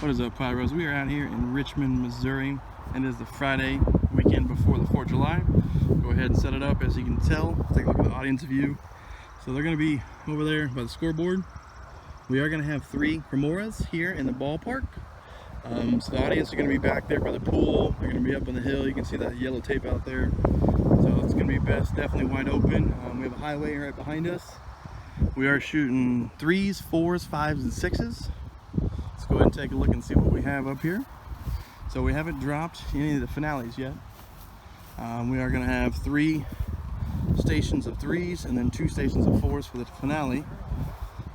What is up, Pyros? We are out here in Richmond, Missouri, and it is the Friday weekend before the 4th of July. Go ahead and set it up. As you can tell, take a look at the audience view. So they're going to be over there by the scoreboard. We are going to have 3 Cremoras here in the ballpark. So the audience are going to be back there by the pool. They're going to be up on the hill. You can see that yellow tape out there. So it's going to be definitely wide open. We have a highway right behind us. We are shooting 3s, 4s, 5s, and 6s. Let's go ahead and take a look and see what we have up here. So we haven't dropped any of the finales yet. We are going to have 3 stations of 3s and then 2 stations of 4s for the finale.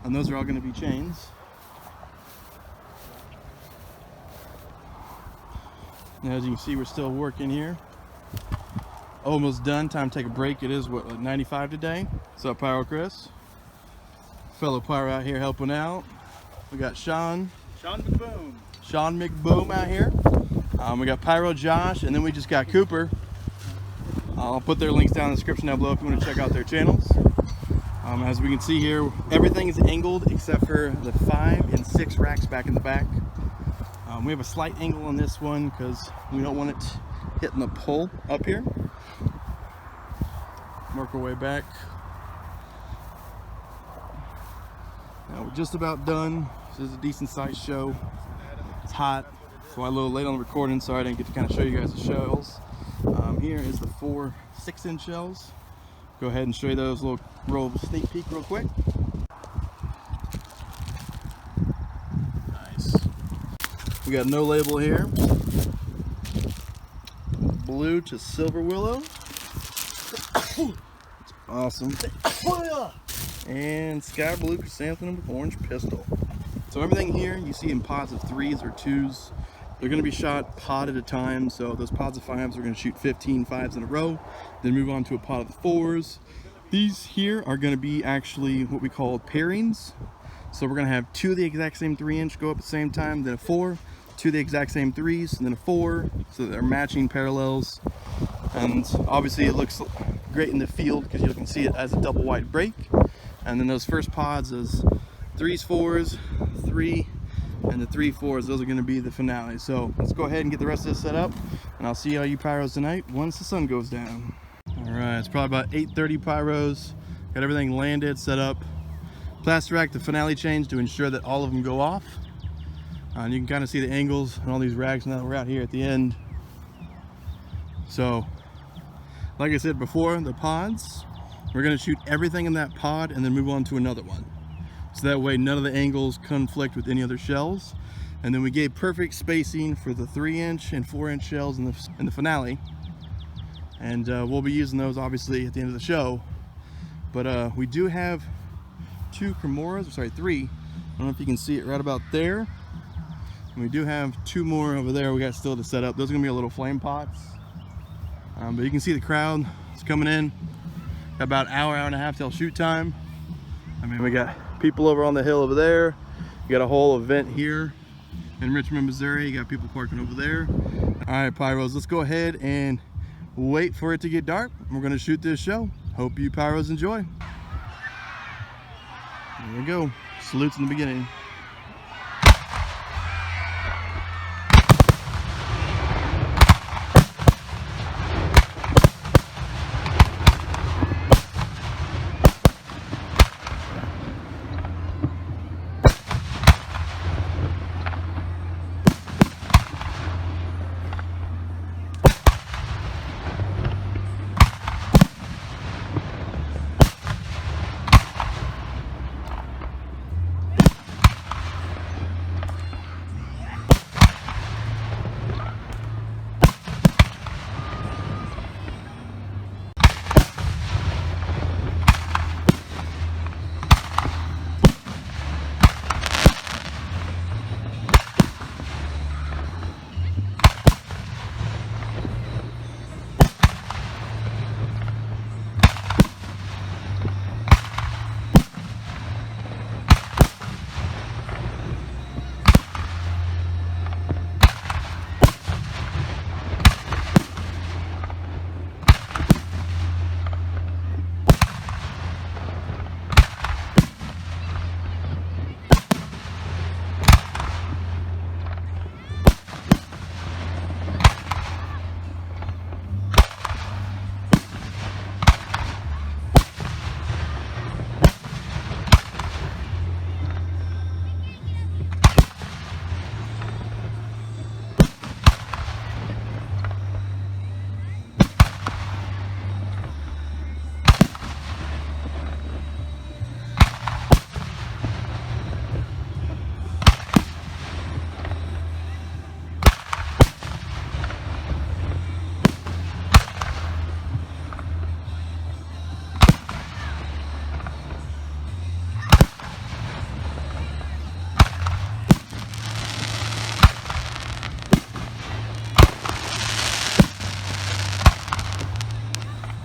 And those are all going to be chains. Now, as you can see, we're still working here. Almost done. Time to take a break. It is what, like 95 today. What's up, Pyro Chris? Fellow Pyro out here helping out. We got Sean McBoom out here. We got Pyro Josh, and then we just got Cooper. I'll put their links down in the description down below if you want to check out their channels. As we can see here, everything is angled except for the 5 and 6 racks back in the back. We have a slight angle on this one because we don't want it hitting the pole up here. Work our way back. Now we're just about done. This is a decent sized show. It's hot, so I'm a little late on the recording, so I didn't get to kind of show you guys the shells. Here is the 4 6-inch shells. Go ahead and show you those, little sneak peek real quick. Nice. We got no label here. Blue to silver willow. It's awesome. And sky blue chrysanthemum with orange pistol. So everything here you see in pods of 3s or 2s. They're going to be shot pod at a time. So those pods of 5s are going to shoot 15 5s in a row, then move on to a pod of 4s. These here are going to be actually what we call pairings. So we're going to have 2 of the exact same 3-inch go up at the same time, then a 4, 2 of the exact same 3s, and then a 4, so they're matching parallels. And obviously it looks great in the field because you can see it as a double wide break. And then those first pods is 3s, 4s, 3, and the 3 4s. Those are going to be the finale. So let's go ahead and get the rest of this set up, and I'll see all you Pyros tonight once the sun goes down. All right, it's probably about 8:30 Pyros. Got everything landed, set up. Plaster rack the finale chains to ensure that all of them go off. And you can kind of see the angles and all these racks now that we're out here at the end. So, like I said before, the pods, we're going to shoot everything in that pod and then move on to another one. So that way none of the angles conflict with any other shells. And then we gave perfect spacing for the 3-inch and 4-inch shells in the finale. And we'll be using those obviously at the end of the show. But we do have 2 Cremoras, sorry, 3. I don't know if you can see it right about there. And we do have 2 more over there we got still to set up. Those are gonna be a little flame pots. But you can see the crowd is coming in. Got about an hour and a half till shoot time. I mean, we got people over on the hill over there. You got a whole event here in Richmond, Missouri. You got people parking over there. All right, Pyros, let's go ahead and wait for it to get dark. We're gonna shoot this show. Hope you Pyros enjoy. There we go. Salutes in the beginning.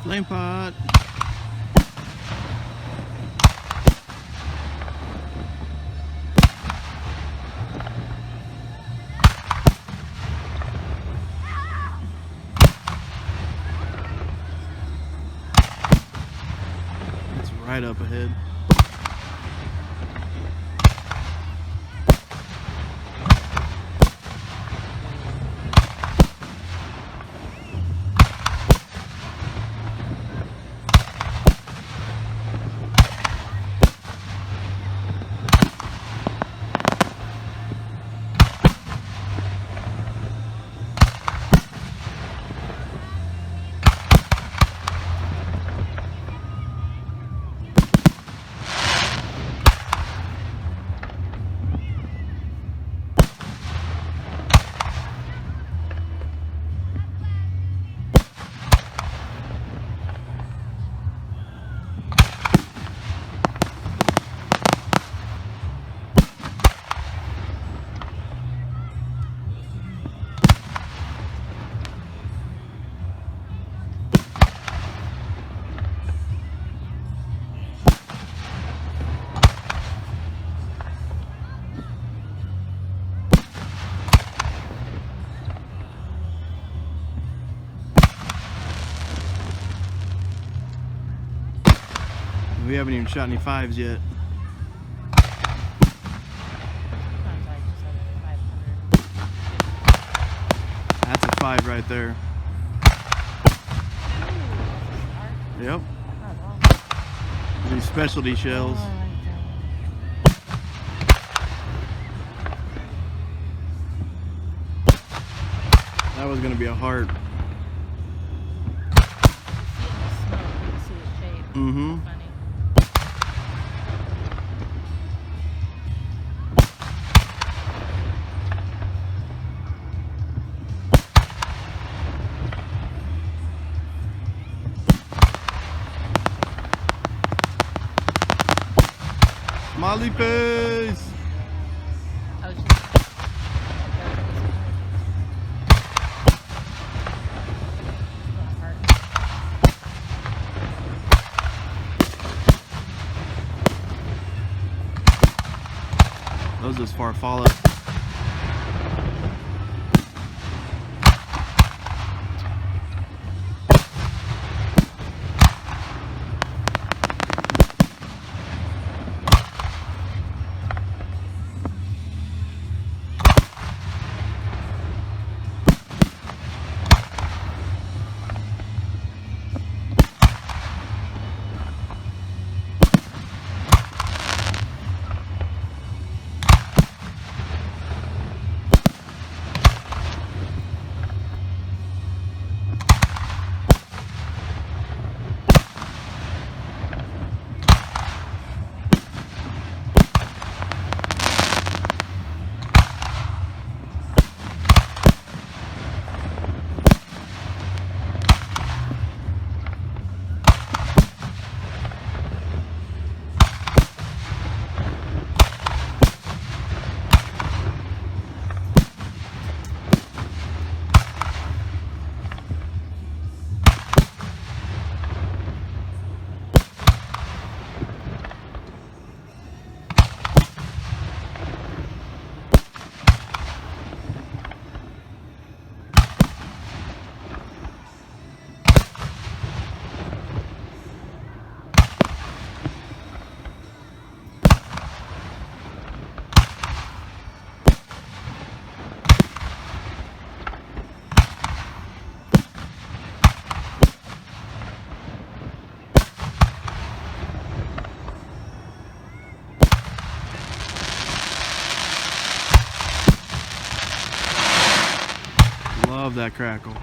Flame pot. It's right up ahead. We haven't even shot any 5s yet. That's a 5 right there. Yep. These specialty shells. That was going to be a heart. Mm-hmm. Smiley face! Those just far follow. Love that crackle.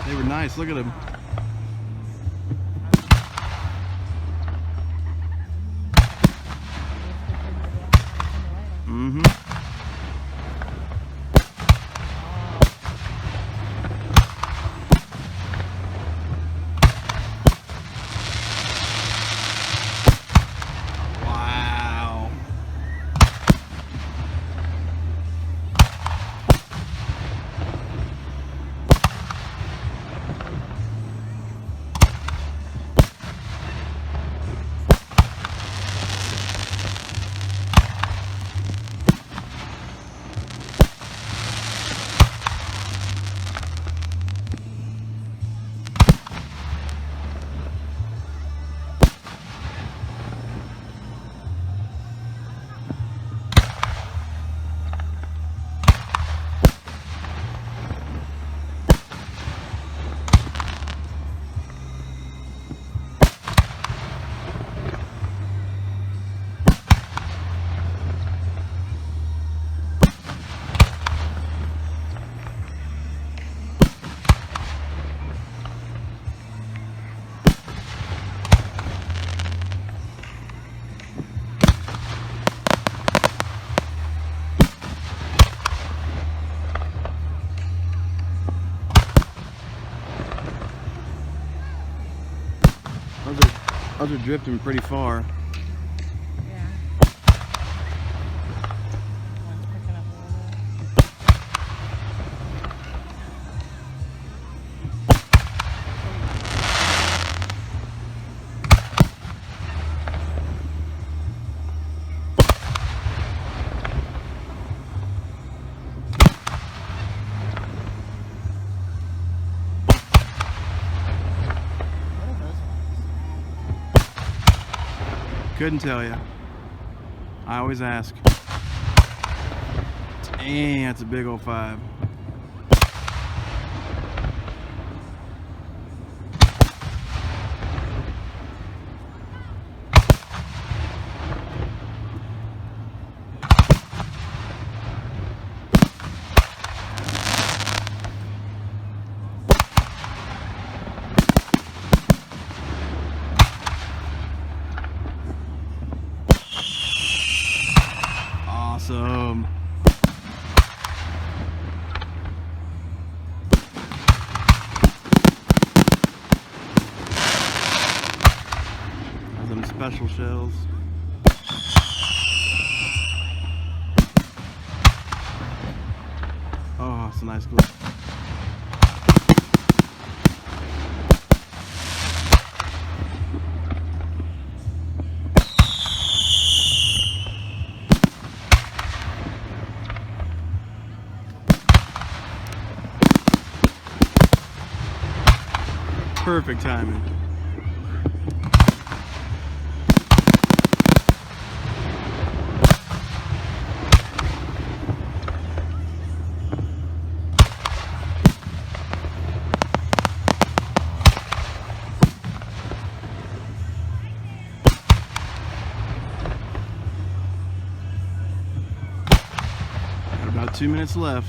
They were nice. Look at them. Mm-hmm. Wow. Those are drifting pretty far. Yeah. One's picking up a little bit. What are those ones? Couldn't tell you. I always ask. Dang, that's a big old 5. Awesome. Them special shells. Oh, it's a nice clip. Perfect timing. Got about 2 minutes left.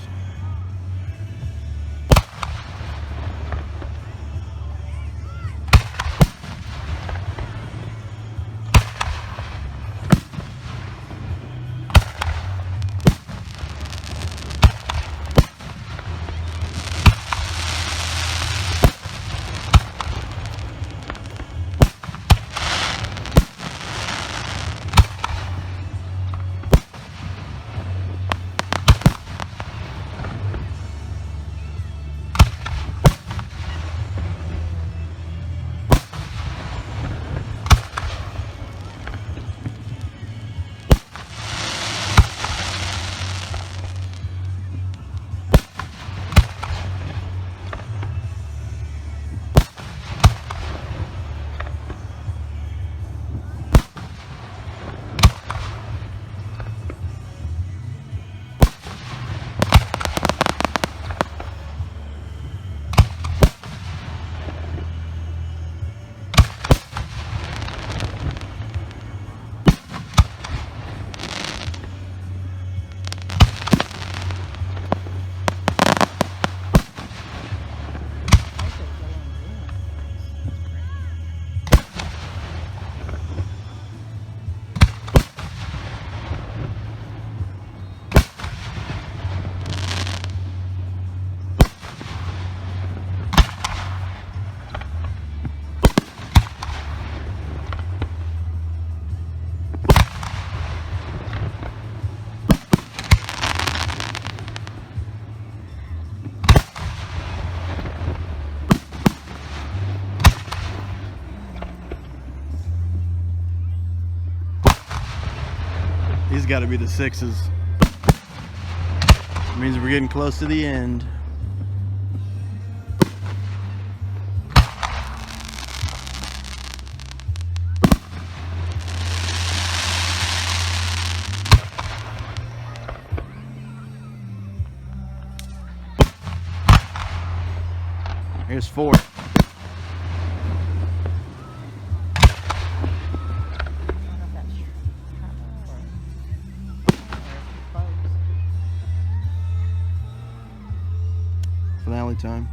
These got to be the 6s. Means we're getting close to the end. Here's 4. Finale time.